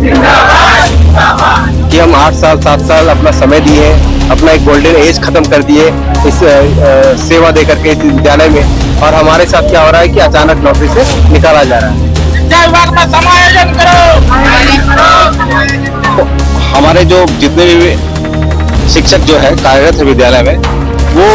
कि हम 8 साल 7 साल अपना समय दिए, अपना एक गोल्डन एज खत्म कर दिए इस सेवा दे करके इस विद्यालय में, और हमारे साथ क्या हो रहा है कि अचानक नौकरी से निकाला जा रहा है। समायोजन करो। हमारे जो जितने भी शिक्षक जो है कार्यरत है विद्यालय में, वो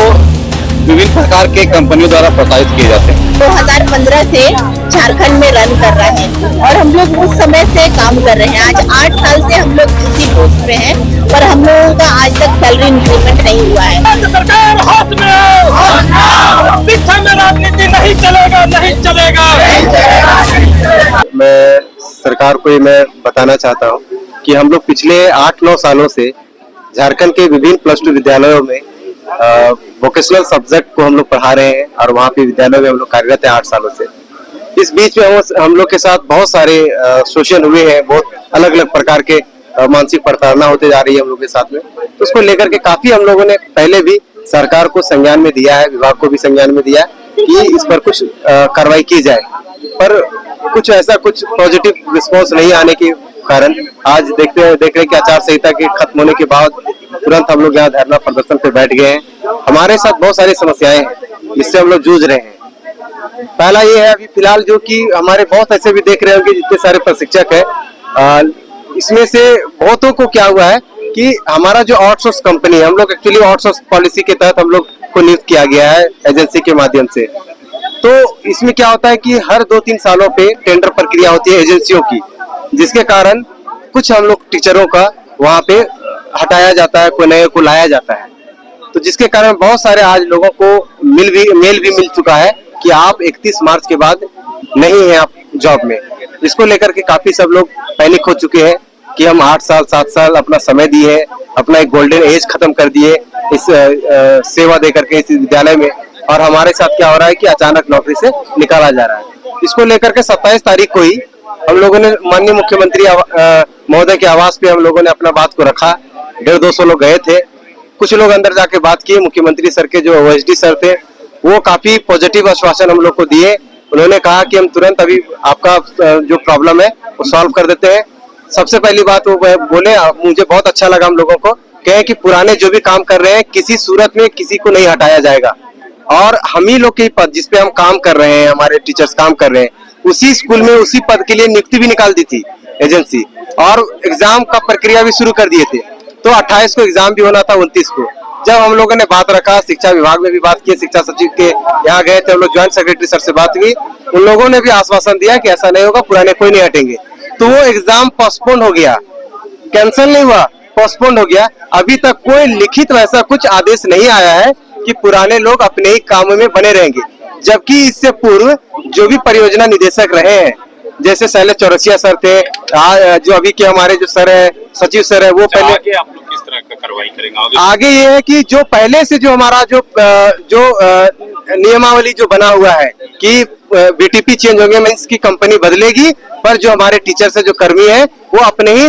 विभिन्न प्रकार के कंपनियों द्वारा प्रताड़ित किए जाते हैं। 2015 से झारखंड में रन कर रहा है और हम लोग उस समय से काम कर रहे हैं। आज 8 साल से हम लोग इसी पोस्ट पे हैं, पर हम लोगों का आज तक सैलरी इंक्रीमेंट नहीं हुआ है। सरकार होश में हो, शिक्षा में राजनीति नहीं चलेगा, नहीं चलेगा। मैं सरकार को ये मैं बताना चाहता हूँ कि हम लोग पिछले 8-9 सालों से झारखंड के विभिन्न +2 विद्यालयों में वोकेशनल सब्जेक्ट को हम लोग पढ़ा रहे हैं, और वहाँ पे विद्यालय में हम लोग कार्यरत हैं 8 सालों से। इस बीच में हम लोग के साथ बहुत सारे शोषण हुए हैं, बहुत अलग अलग प्रकार के मानसिक प्रताड़ना होते जा रही है हम लोग के साथ में। तो उसको लेकर के काफी हम लोगों ने पहले भी सरकार को संज्ञान में दिया है, विभाग को भी संज्ञान में दिया है कि इस पर कुछ कार्रवाई की जाए, पर कुछ ऐसा कुछ पॉजिटिव रिस्पॉन्स नहीं आने के कारण आज देख रहे हैं कि आचार संहिता के खत्म होने के बाद तुरंत हम लोग यहाँ धरना प्रदर्शन पे बैठ गए हैं। हमारे साथ बहुत सारी समस्याएं हैं जिससे हम लोग जूझ रहे हैं। पहला ये है अभी फिलहाल जो कि हमारे बहुत ऐसे भी देख रहे होंगे जितने सारे प्रशिक्षक है, इसमें से बहुतों को क्या हुआ है कि हमारा जो आउटसोर्स कंपनी है, हम लोग एक्चुअली आउटसोर्स पॉलिसी के तहत हम लोग को नियुक्त किया गया है एजेंसी के माध्यम से। तो इसमें क्या होता है कि हर 2-3 सालों पे टेंडर प्रक्रिया होती है एजेंसियों की, जिसके कारण कुछ हम लोग टीचरों का वहाँ पे हटाया जाता है, कोई नए को लाया जाता है। तो जिसके कारण बहुत सारे आज लोगों को मेल भी मिल चुका है कि आप 31 मार्च के बाद नहीं है आप जॉब में। इसको लेकर के काफी सब लोग पैनिक हो चुके हैं कि हम 8 साल 7 साल अपना समय दिए, अपना एक गोल्डन एज खत्म कर दिए इस सेवा दे करके इस विद्यालय में, और हमारे साथ क्या हो रहा है कि अचानक नौकरी से निकाला जा रहा है। इसको लेकर के 27 तारीख को ही हम लोगों ने माननीय मुख्यमंत्री महोदय के आवास पे हम लोगों ने अपना बात को रखा। 150-200 लोग गए थे, कुछ लोग अंदर जाके बात किए। मुख्यमंत्री सर के जो OSD सर थे वो काफी पॉजिटिव आश्वासन हम लोग को दिए। उन्होंने कहा कि हम तुरंत अभी आपका जो प्रॉब्लम है वो सॉल्व कर देते हैं। सबसे पहली बात वो बोले, मुझे बहुत अच्छा लगा हम लोगों को, कहे कि पुराने जो भी काम कर रहे हैं किसी सूरत में किसी को नहीं हटाया जाएगा, और हम ही लोग के पद जिसपे हम काम कर रहे हैं, हमारे टीचर्स काम कर रहे हैं, उसी स्कूल में उसी पद के लिए नियुक्ति भी निकाल दी थी एजेंसी, और एग्जाम का प्रक्रिया भी शुरू कर दिए थे। तो 28 को एग्जाम भी होना था, 29 को। जब हम लोगों ने बात रखा, शिक्षा विभाग में भी बात की, शिक्षा सचिव के यहाँ गए थे हम लोग, ज्वाइंट सेक्रेटरी सर से बात हुई, उन लोगों ने भी आश्वासन दिया कि ऐसा नहीं होगा, पुराने कोई नहीं हटेंगे। तो वो एग्जाम पोस्टपोन हो गया, कैंसिल नहीं हुआ, पोस्टपोन हो गया। अभी तक कोई लिखित वैसा कुछ आदेश नहीं आया है कि पुराने लोग अपने ही काम में बने रहेंगे। जबकि इससे पूर्व जो भी परियोजना निदेशक रहे हैं, जैसे शैलेश चौरसिया सर थे, जो अभी के हमारे जो सर है, सचिव सर है, वो पहले आगे आप लोग किस तरह का कार्रवाई करेंगे? आगे ये है कि जो पहले से जो हमारा जो नियमावली जो बना हुआ है कि BTP चेंज होंगे, मीन्स की कंपनी बदलेगी, पर जो हमारे टीचर से जो कर्मी है वो अपने ही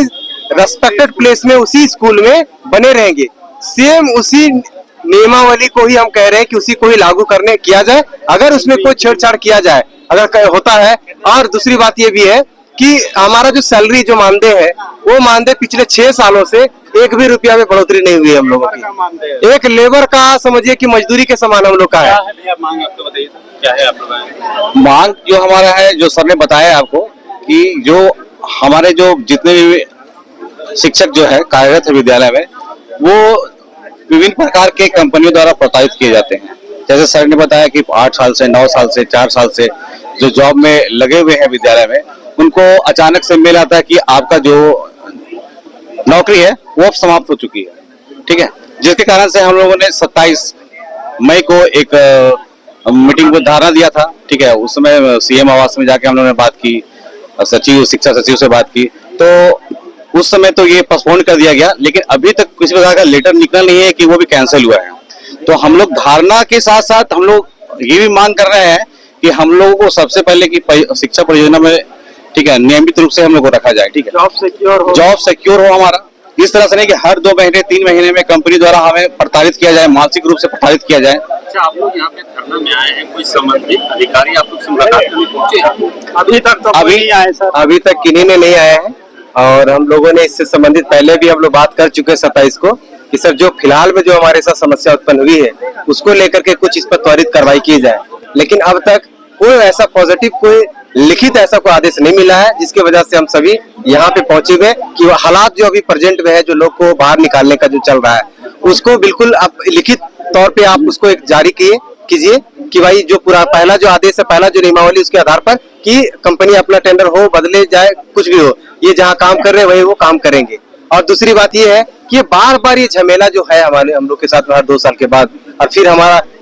रेस्पेक्टेड प्लेस में उसी स्कूल में बने रहेंगे। सेम उसी नियमावली को ही हम कह रहे हैं कि उसी को ही लागू करने किया जाए, अगर उसमें कोई छेड़छाड़ किया जाए अगर होता है। और दूसरी बात ये भी है कि हमारा जो सैलरी जो मानदेय है, वो मानदेय पिछले 6 सालों से 1 भी रुपया में बढ़ोतरी नहीं हुई है हम लोगों की। एक लेबर का समझिए कि मजदूरी के समान हम लोग का है। मांग आपको बताइए, क्या है आप लोग? मांग जो हमारा है, जो सर ने बताया आपको कि जो हमारे जो जितने भी शिक्षक जो है कार्यरत है विद्यालय में, वो विभिन्न प्रकार के कंपनियों द्वारा प्रताड़ित किए जाते हैं। जैसे सर ने बताया कि 8 साल से, 9 साल से, 4 साल से जो जॉब में लगे हुए हैं विद्यालय में, उनको अचानक से मेल आता है कि आपका जो नौकरी है वो अब समाप्त हो चुकी है। ठीक है, जिसके कारण से हम लोगों ने 27 मई को एक मीटिंग को धारणा दिया था। ठीक है, उस समय CM आवास में जाके हम लोगों ने बात की, सचिव, शिक्षा सचिव से बात की। तो उस समय तो ये पोस्टपोन कर दिया गया, लेकिन अभी तक किसी प्रकार का लेटर निकला नहीं है कि वो भी कैंसिल हुआ है। तो हम लोग धारणा के साथ साथ हम लोग ये भी मांग कर रहे हैं कि हम लोगों को सबसे पहले की शिक्षा परियोजना में, ठीक है, नियमित रूप से हम लोग को रखा जाए। ठीक है, जॉब सिक्योर हो हमारा, इस तरह से नहीं कि हर 2 महीने 3 महीने में कंपनी द्वारा हमें प्रताड़ित किया जाए, मानसिक रूप से प्रताड़ित किया जाए। अच्छा, आप लोग यहाँ पे धरना में आए हैं, कोई संबंधित अधिकारी आप लोग से मुलाकात करने पहुंचे? अभी तक किन्हीं ने नहीं आया है। और हम लोगों ने इससे संबंधित पहले भी हम लोग बात कर चुके हैं 27 को कि सर जो फिलहाल में जो हमारे साथ समस्या उत्पन्न हुई है उसको लेकर के कुछ इस पर त्वरित कार्रवाई की जाए, लेकिन अब तक कोई ऐसा पॉजिटिव कोई लिखित ऐसा कोई आदेश नहीं मिला है, जिसकी वजह से हम सभी यहाँ पे पहुंचे हुए कि वो हालात जो अभी प्रेजेंट में है, जो लोग को बाहर निकालने का जो चल रहा है उसको बिल्कुल आप लिखित तौर पे आप उसको एक जारी कीजिए कि भाई जो पूरा पहला जो आदेश है, पहला जो नियमावली, उसके आधार पर कि कंपनी अपना टेंडर हो, बदले जाए, कुछ भी हो, ये जहाँ काम कर रहे हैं वही वो काम करेंगे। और दूसरी बात ये है कि बार बार ये झमेला जो है हमारे हम लोग के साथ हर 2 साल के बाद, और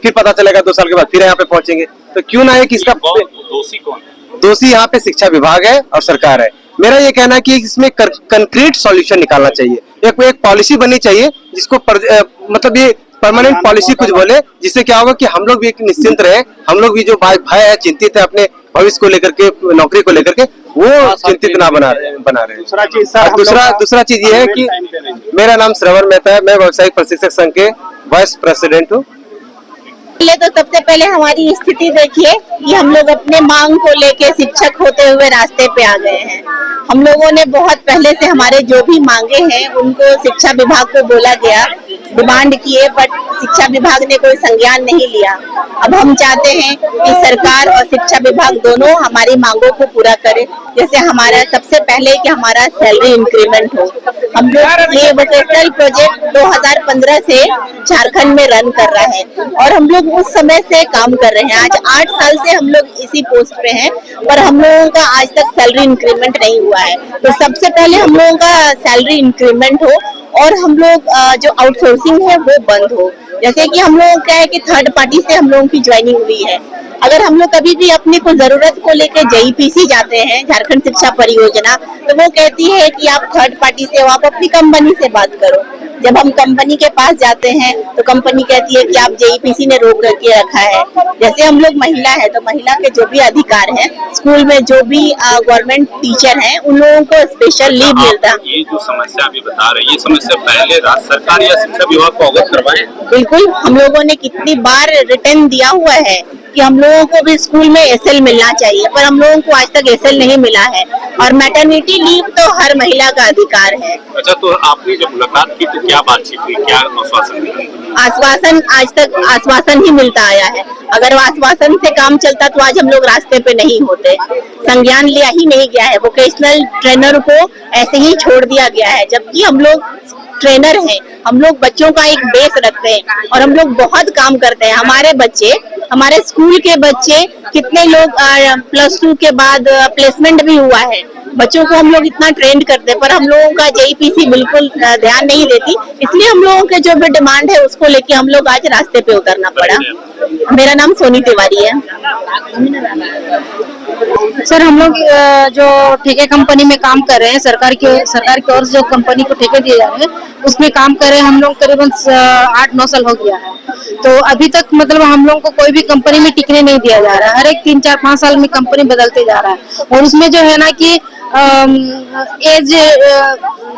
फिर पता चलेगा 2 साल के बाद फिर यहाँ पे पहुंचेंगे, तो क्यों ना है कि इसका दोषी कौन है? दोषी यहाँ पे शिक्षा विभाग है और सरकार है। मेरा ये कहना है कि इसमें कंक्रीट सॉल्यूशन निकालना चाहिए, एक पॉलिसी बननी चाहिए जिसको मतलब ये परमानेंट पॉलिसी कुछ बोले, जिससे क्या होगा कि हम लोग भी एक निश्चिंत रहे, हम लोग भी जो भय है, चिंतित है अपने भविष्य को लेकर के, नौकरी को लेकर के, वो चिंतित ना बना रहे। दूसरा चीज ये है कि मेरा नाम श्रवण मेहता है, मैं व्यावसायिक प्रशिक्षक संघ के वाइस प्रेसिडेंट हूँ। तो सबसे पहले हमारी स्थिति देखिए कि हम लोग अपने मांग को लेके शिक्षक होते हुए रास्ते पे आ गए हैं। हम लोगों ने बहुत पहले से हमारे जो भी मांगे हैं उनको शिक्षा विभाग को बोला गया, डिमांड किए, बट शिक्षा विभाग ने कोई संज्ञान नहीं लिया। अब हम चाहते हैं कि सरकार और शिक्षा विभाग दोनों हमारी मांगों को पूरा करे। जैसे हमारा सबसे पहले कि हमारा सैलरी इंक्रीमेंट हो। हम लोग ये वोकेशनल प्रोजेक्ट 2015 से झारखंड में रन कर रहा है और हम लोग उस समय से काम कर रहे हैं। आज 8 साल से हम लोग इसी पोस्ट पे हैं, पर हम लोगों का आज तक सैलरी इंक्रीमेंट नहीं हुआ है। तो सबसे पहले हम लोगों का सैलरी इंक्रीमेंट हो और हम लोग जो आउटसोर्सिंग है वो बंद हो। जैसे कि हम लोग क्या है कि थर्ड पार्टी से हम लोगों की ज्वाइनिंग हुई है। अगर हम लोग कभी भी अपनी को जरूरत को लेके JEPC जाते हैं, झारखंड शिक्षा परियोजना, तो वो कहती है कि आप थर्ड पार्टी से हो, आप अपनी कंपनी से बात करो। जब हम कंपनी के पास जाते हैं तो कंपनी कहती है कि आप JEPC ने रोक करके रखा है। जैसे हम लोग महिला है तो महिला के जो भी अधिकार है, स्कूल में जो भी गवर्नमेंट टीचर हैं उन लोगों को स्पेशल लीव मिलता है। ये जो समस्या अभी बता रहे हैं, ये समस्या पहले राज्य सरकार या शिक्षा विभाग को अवगत करवाए? बिल्कुल, हम लोगों ने कितनी बार रिटर्न दिया हुआ है कि हम लोगों को भी स्कूल में SL मिलना चाहिए, पर हम लोगों को आज तक SL नहीं मिला है। और मैटरनिटी लीव तो हर महिला का अधिकार है। अच्छा, तो आपने जब मुलाकात की तो क्या बातचीत हुई, क्या आश्वासन मिला? आश्वासन आज तक आश्वासन ही मिलता आया है। अगर आश्वासन से काम चलता तो आज हम लोग रास्ते पे नहीं होते। संज्ञान लिया ही नहीं गया है, वोकेशनल ट्रेनर को ऐसे ही छोड़ दिया गया है, जबकि हम लोग ट्रेनर हैं, हम लोग बच्चों का एक बेस रखते हैं और हम लोग बहुत काम करते हैं। हमारे बच्चे, हमारे स्कूल के बच्चे, कितने लोग +2 के बाद प्लेसमेंट भी हुआ है। बच्चों को हम लोग इतना ट्रेंड करते हैं, पर हम लोगों का JEPC बिल्कुल ध्यान नहीं देती। इसलिए हम लोगों के जो भी डिमांड है उसको लेके हम लोग आज रास्ते पे उतरना पड़ा। मेरा नाम सोनी तिवारी है। सर, हम लोग जो ठेके कंपनी में काम कर रहे हैं, सरकार की ओर से जो कंपनी को ठेके दिए जा रहे हैं उसमें काम कर रहे हैं हम लोग करीबन 8-9 साल हो गया है। तो अभी तक मतलब हम लोग को कोई भी कंपनी में टिकने नहीं दिया जा रहा है। हर एक 3-4-5 साल में कंपनी बदलते जा रहा है और उसमें जो है ना कि एज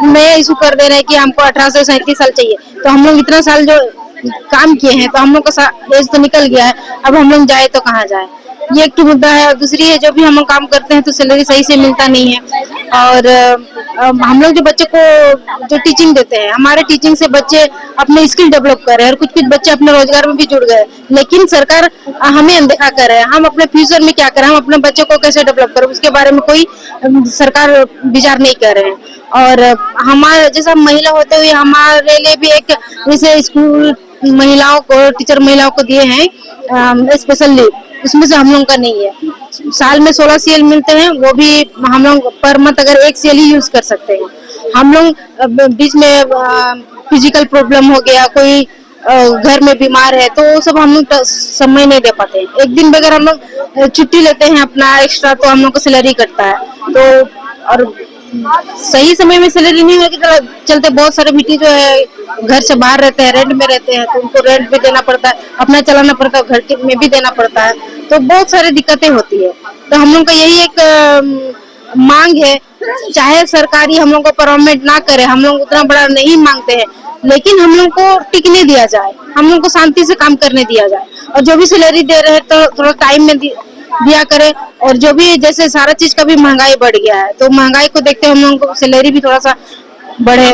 में इशू कर दे रहे हैं कि हमको 18 से 37 साल चाहिए। तो हम लोग इतना साल जो काम किए हैं तो हम लोग का एज तो निकल गया है, अब हम लोग जाए तो कहाँ जाए, ये एक मुद्दा है। और दूसरी है, जो भी हम काम करते हैं तो सैलरी सही से मिलता नहीं है। और हम लोग जो बच्चे को जो टीचिंग देते हैं, हमारे टीचिंग से बच्चे अपने स्किल डेवलप कर रहे हैं और कुछ बच्चे अपने रोजगार में भी जुड़ गए, लेकिन सरकार हमें अनदेखा कर रहे हैं। हम अपने फ्यूचर में क्या करें, हम अपने बच्चों को कैसे डेवलप करें, उसके बारे में कोई सरकार विचार नहीं कर रहे हैं। और हमारे जैसा महिला होते हुए हमारे लिए भी एक जैसे स्कूल महिलाओं को, टीचर महिलाओं को दिए हैं स्पेशल लीव, उसमें से हम लोग का नहीं है। साल में 16 CL मिलते हैं, वो भी हम लोग पर मंथ अगर 1 CL ही यूज कर सकते हैं। हम लोग बीच में फिजिकल प्रॉब्लम हो गया, कोई घर में बीमार है, तो वो सब हम लोग समय नहीं दे पाते। एक दिन अगर हम लोग छुट्टी लेते हैं अपना एक्स्ट्रा तो हम लोग को सैलरी कटता है। तो और सही समय में सैलरी नहीं होने के चलते बहुत सारे बेटी जो है घर से बाहर रहते हैं, रेंट में रहते हैं, तो उनको रेंट भी देना पड़ता है, अपना चलाना पड़ता है, घर के में भी देना पड़ता है, तो बहुत सारी दिक्कतें होती है। तो हम लोग का यही एक मांग है, चाहे सरकारी हम लोग को परमानेंट ना करे, हम लोग उतना बड़ा नहीं मांगते हैं, लेकिन हम लोग को टिकने दिया जाए, हम लोग को शांति से काम करने दिया जाए। और जो भी सैलरी दे रहे हैं तो थोड़ा टाइम में दिया करे, और जो भी जैसे सारा चीज का भी महंगाई बढ़ गया है, तो महंगाई को देखते हम लोगों को सैलरी भी थोड़ा सा बढ़े,